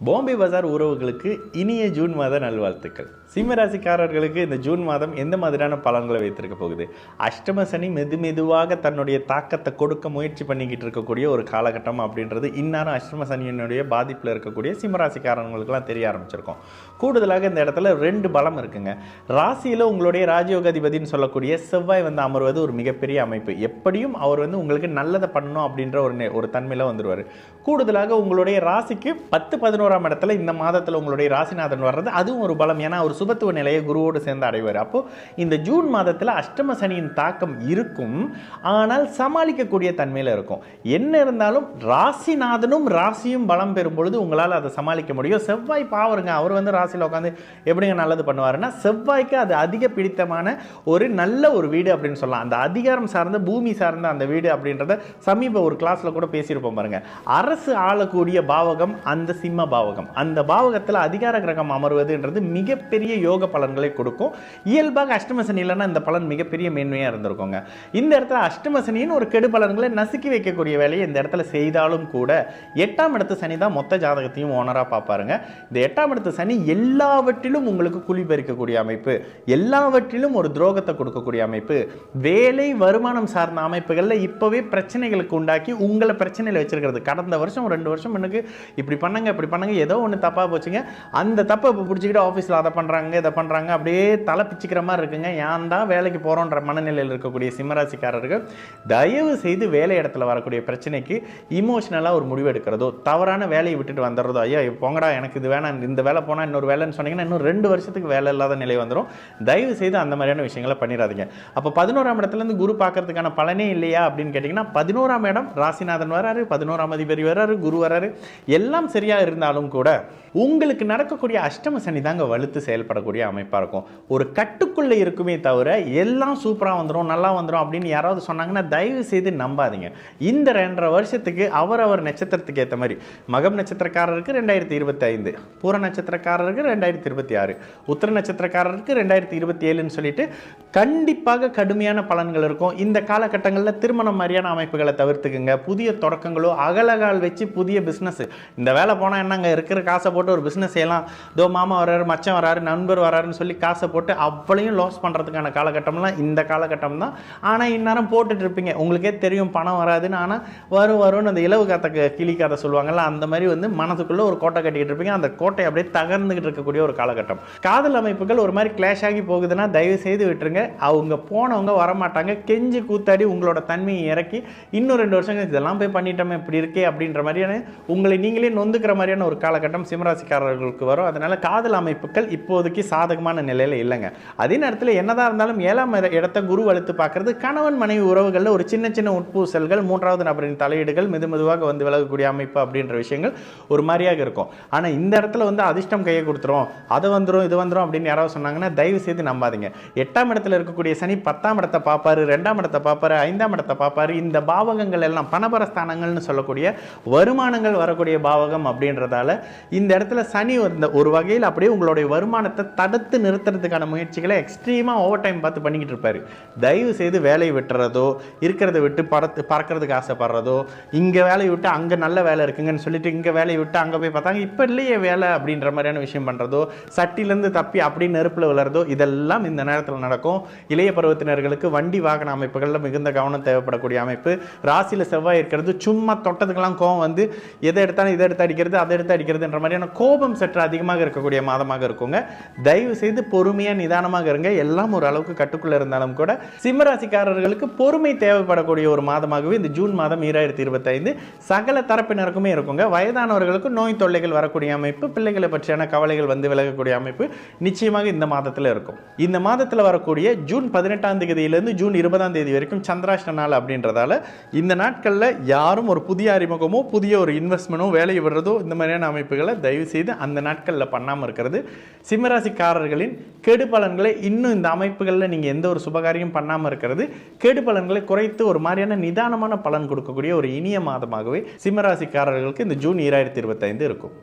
பாம்பே பஜார் உறவுகளுக்கு இனிய ஜூன் மாத நல்வாழ்த்துக்கள். சிம்மராசிக்காரர்களுக்கு இந்த ஜூன் மாதம் எந்த மாதிரியான பலன்களை வைத்திருக்க போகுது? அஷ்டம சனி மெதுவாக தன்னுடைய தாக்கத்தை கொடுக்க முயற்சி பண்ணிக்கிட்டு இருக்கக்கூடிய ஒரு காலகட்டம் அப்படின்றது இந்நேரம் அஷ்டம சனியினுடைய பாதிப்பில் இருக்கக்கூடிய சிம்மராசிக்காரங்களுக்கெல்லாம் தெரிய ஆரம்பிச்சிருக்கோம். கூடுதலாக இந்த இடத்துல 2 பலம் இருக்குங்க. ராசியில் உங்களுடைய ராஜயோக அதிபதினு சொல்லக்கூடிய செவ்வாய் அமர்வது ஒரு மிகப்பெரிய அமைப்பு. எப்படியும் அவர் உங்களுக்கு நல்லதை பண்ணணும் அப்படின்ற ஒரு தன்மையில் வந்துடுவார். கூடுதலாக உங்களுடைய ராசிக்கு 10-11ஆம் இடத்துல இந்த மாதத்தில் உங்களுடைய ராசிநாதன் வர்றது அதுவும் ஒரு பலம். ஏன்னா ஒரு சுபத்துவ நிலையை குருவோடு சேர்ந்து அடைவார். அப்போ இந்த ஜூன் மாதத்தில் அஷ்டம சனியின் தாக்கம் இருக்கும், ஆனால் சமாளிக்கக்கூடிய தன்மையில் இருக்கும். என்ன இருந்தாலும் ராசிநாதனும் ராசியும் பலம் பெறும் பொழுது உங்களால் அதை சமாளிக்க முடியும். செவ்வாய் பாவருங்க, அவர் ராசியில் உட்காந்து எப்படிங்க நல்லது பண்ணுவாருன்னா, செவ்வாய்க்கு அது அதிக பிடித்தமான ஒரு நல்ல ஒரு வீடு அப்படின்னு சொல்லலாம். அந்த அதிகாரம் சார்ந்த பூமி சார்ந்த அந்த வீடு அப்படின்றத சமீப ஒரு கிளாஸ்ல கூட பேசியிருப்போம் பாருங்க. அரசு ஆளக்கூடிய பாவகம் அந்த சிம்ம பாவகம். அந்த பாவகத்தில் அதிகார கிரகம் அமர்வதுன்றது மிகப்பெரிய யோக பலன்களை கொடுக்கும். இயல்பாக அஷ்டம சனியிலன்னா இந்த பலன் மிகப்பெரிய மேன்மையாக இருந்திருக்குங்க. இந்த இடத்துல அஷ்டம சனியின் ஒரு கெடு பலன்களை நசுக்கி வைக்கக்கூடிய வேலையை இந்த இடத்துல செய்தாலும் கூட 8ஆம் இடத்து சனி தான் மொத்த ஜாதகத்தையும் ஓனராக பார்ப்பாருங்க. இந்த 8ஆம் இடத்து சனி எல்லாவற்றிலும் உங்களுக்கு குழி பறிக்கக்கூடிய அமைப்பு, எல்லாவற்றிலும் ஒரு துரோகத்தை கொடுக்கக்கூடிய அமைப்பு, வேலை வருமானம் சார்ந்த அமைப்புகளில் இப்போவே பிரச்சனைகளுக்கு உண்டாக்கி உங்களை பிரச்சனையில் வச்சிருக்கிறது. கடந்த வருஷம் 2 வருஷம் எனக்கு இப்படி பண்ணுங்க ஏதோ ஒன்று தப்பாக போச்சுங்க, அந்த தப்பை இப்போ பிடிச்சிக்கிட்டு ஆஃபீஸில் அதை பண்ணுறாங்க இதை பண்ணுறாங்க அப்படியே தலை பிச்சுக்கிற மாதிரி இருக்குங்க. ஏன் தான் வேலைக்கு போகிறோன்ற மனநிலையில் இருக்கக்கூடிய சிம்மராசிக்காரர்கள் தயவு செய்து வேலை இடத்துல வரக்கூடிய பிரச்சனைக்கு இமோஷனலாக ஒரு முடிவு எடுக்கிறதோ, தவறான வேலையை விட்டுட்டு வந்துடுறதோ, ஐயா போங்கடா எனக்கு இது வேணாம், இந்த வேலை போனால் இன்னொரு வேலைன்னு சொன்னீங்கன்னா இன்னும் 2 வருஷத்துக்கு வேலை இல்லாத நிலை வந்துடும். தயவு செய்து அந்த மாதிரியான விஷயங்களை பண்ணிடாதீங்க. அப்போ 11ஆம் இடத்துலேருந்து குரு பார்க்கறதுக்கான பலனே இல்லையா அப்படின்னு கேட்டிங்கன்னா, 11ஆம் இடம் ராசிநாதன் வராரு, 11ஆம் அதிபதி வராரு, குரு வராரு, எல்லாம் சரியாக இருந்தாலும் கூட உங்களுக்கு நடக்கக்கூடிய அஷ்டம சனி தாங்க வலுத்து செயல்படக்கூடிய அமைப்பாக இருக்கும். ஒரு கட்டுக்குள்ளே இருக்குமே தவிர எல்லாம் சூப்பராக வந்துடும் நல்லா வந்துடும் அப்படின்னு யாராவது சொன்னாங்கன்னா தயவு செய்து நம்பாதீங்க. இந்த 2.5 வருஷத்துக்கு அவரவர் நட்சத்திரத்துக்கு ஏற்ற மாதிரி மகம் நட்சத்திரக்காரருக்கு 2025, பூர நட்சத்திரக்காரருக்கு 2026, உத்திர நட்சத்திரக்காரருக்கு 2027ன்னு சொல்லிட்டு கண்டிப்பாக கடுமையான பலன்கள் இருக்கும். இந்த காலகட்டங்களில் திருமணம் மாதிரியான அமைப்புகளை தவிர்த்துக்குங்க. புதிய தொடக்கங்களோ அகலகால் வச்சு புதிய பிஸ்னஸ், இந்த வேலை போனால் என்னங்க இருக்கிற காசை போட்டு ஒரு பிஸ்னஸ் செய்யலாம், தோ மாமா வராரு மச்சம் வராரு நண்பர் வராருன்னு சொல்லி காசை போட்டு அவ்வளையும் லாஸ் பண்ணுறதுக்கான காலகட்டம்லாம் இந்த காலகட்டம் தான். ஆனால் இந்நேரம் போட்டுட்டு இருப்பீங்க, உங்களுக்கே தெரியும் பணம் வராதுன்னு. ஆனால் வரும்னு அந்த இலவு காத்த கிளி கதை சொல்லுவாங்கல்ல, அந்த மாதிரி மனசுக்குள்ளே ஒரு கோட்டை கட்டிக்கிட்டு இருப்பீங்க. அந்த கோட்டை அப்படியே தகர்ந்துக்கிட்டு இருக்கக்கூடிய ஒரு காலகட்டம். காதல் அமைப்புகள் ஒரு மாதிரி கிளாஷ் ஆகி போகுதுன்னா தயவு செய்து விட்டுருங்க. அவங்க போனவங்க வரமாட்டாங்க. கெஞ்சி கூத்தாடி உங்களோட தன்மையை இறக்கி இன்னும் 2 வருஷம் இதெல்லாம் போய் பண்ணிட்டோமே இப்படி இருக்கே அப்படின்ற மாதிரியான உங்களை நீங்களே நொந்துக்கிற மாதிரியான ஒரு காலகட்டம் சிம்மராசிக்காரர்களுக்கு வரும். அதனால காதல் அமைப்புகள் இப்போதைக்கு சாதகமான நிலையில் இல்லைங்க. அதே நேரத்தில் என்னதான் இருந்தாலும் 7ஆம் இடத்தை குரு வலுத்து பார்க்கறது கணவன் மனைவி உறவுகளில் ஒரு சின்ன உட்பூசல்கள், 3வது நபரின் தலையீடுகள் மெதுவாக விலகக்கூடிய அமைப்பு அப்படின்ற விஷயங்கள் ஒரு மாதிரியாக இருக்கும். ஆனால் இந்த இடத்துல அதிர்ஷ்டம் கையை கொடுத்துரும், அது வந்துடும் இது வந்துடும் அப்படின்னு யாராவது சொன்னாங்கன்னா தயவு செய்து நம்பாதீங்க. 8ஆம் இடத்துல இருக்கக்கூடிய சனி 10ஆம் இடத்தை பார்ப்பாரு, 2ஆம் இடத்தை பார்ப்பாரு, 5ஆம் இடத்தை பார்ப்பாரு. இந்த பாவகங்கள் எல்லாம் பணபரஸ்தானங்கள்னு சொல்லக்கூடிய வருமானங்கள் வரக்கூடிய பாவகம் அப்படின்றதால இந்த இடத்துல சனி ஒரு வகையில் அப்படியே உங்களுடைய வருமானத்தை தடுத்து நிறுத்துறதுக்கான முயற்சிகளை எக்ஸ்ட்ரீமா ஓவர் டைம் பார்த்து பண்ணிக்கிட்டு இருப்பாரு. தயவு செய்து வேலையை விட்டுறதோ, இருக்கிறத விட்டு பறக்கிறதுக்கு ஆசைப்படுறதோ, இங்க வேலையை விட்டு அங்க நல்ல வேலை இருக்குங்கன்னு சொல்லிட்டு இங்க வேலையை விட்டு அங்க போய் பார்த்தாங்க இப்ப இல்லையே வேலை அப்படின்ற மாதிரியான விஷயம் பண்றதோ, சட்டிலிருந்து தப்பி அப்படி நெருப்புல விழுறதோ, இதெல்லாம் இந்த நேரத்தில் நடக்கும். இளைய பருவத்தினர்களுக்கு வண்டி வாகன அமைப்புகளில் மிகுந்த கவனம் தேவைப்படக்கூடிய அமைப்பு. ராசியில செவ்வாய் இருக்கிறது, சும்மா தொட்டதுக்கெல்லாம் கோவம் எதை எடுத்தாலும் இதை எடுத்து அடிக்கிறது அதை எடுத்து அடிக்கிறதுன்ற மாதிரியான கோபம் சற்று அதிகமாக இருக்கக்கூடிய மாதமாக இருக்குங்க. தயவு செய்து பொறுமையாக நிதானமாக இருங்க. எல்லாம் ஒரு அளவுக்கு கட்டுக்குள்ள இருந்தாலும் கூட சிம்மராசிக்காரர்களுக்கு பொறுமை தேவைப்படக்கூடிய ஒரு மாதமாகவே இந்த ஜூன் மாதம் 2025 சகல தரப்பினருக்குமே இருக்குங்க. வயதானவர்களுக்கு நோய் தொல்லைகள் வரக்கூடிய அமைப்பு, பிள்ளைகளை பற்றியான கவலைகள் விலகக்கூடிய அமைப்பு நிச்சயமாக இந்த மாதத்தில் இருக்கும். இந்த மாதத்தில் வரக்கூடிய ஜூன் 18ஆம் தேதியிலிருந்து ஜூன் 20ஆம் தேதி வரைக்கும் சந்திராஷ்ட நாள் அப்படின்றதால இந்த நாட்களில் யாரும் ஒரு புதிய அறிமுகமோ புதிய ஒரு இன்வெஸ்ட்மெண்ட்டோ வேலையை விடுறதோ இந்த மாதிரியான அமைப்புகளை தயவு செய்து அந்த நாட்களில் பண்ணாமல் இருக்கிறது சிம்மராசிக்காரர்களின் கெடு பலன்களை இன்னும் இந்த அமைப்புகளில் நீங்கள் எந்த ஒரு சுபகாரியம் பண்ணாமல் இருக்கிறது கெடு பலன்களை குறைத்து ஒரு மாதிரியான நிதானமான பலன் கொடுக்கக்கூடிய ஒரு இனிய மாதமாகவே சிம்மராசிக்காரர்களுக்கு இந்த ஜூன் 2025 இருக்கும்.